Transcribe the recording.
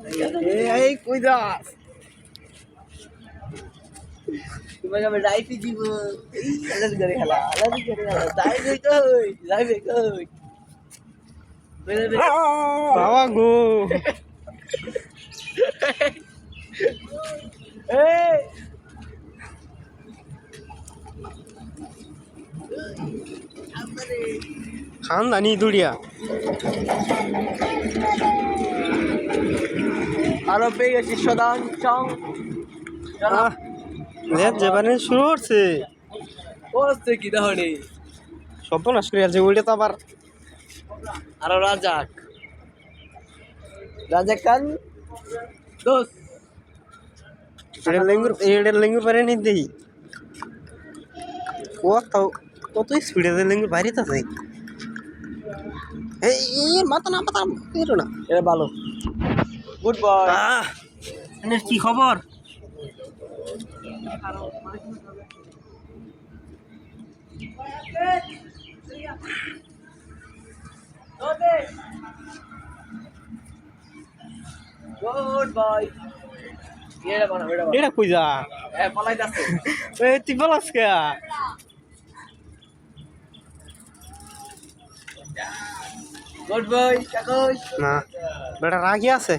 এই কই যাস তুমি যাবে লাইফে দিব এই আলাদা করে খেলা যাইবে কই বাবা গো এই খানদানি দুড়িয়া আরো পেয়ে গেছি সদান চং যেবারে শুরু করছে বসছে কি তাহলে সর্বনাশ করে আছে ওইটা তো আবার আরো রাজাক রাজাক খান দোস এটা লেঙ্গুর পারে নি দেখি কত স্পিডে লেঙ্গুর বাড়িতে আছে এই মাথা না এরো না এটা ভালো গুড বয় এর কি খবর গুড বয় এটা বানা এটা কই যা এ পলাই যাচ্ছে এই তুই বলাস কে গুড বয় কাকই না বেটা রাগি আছে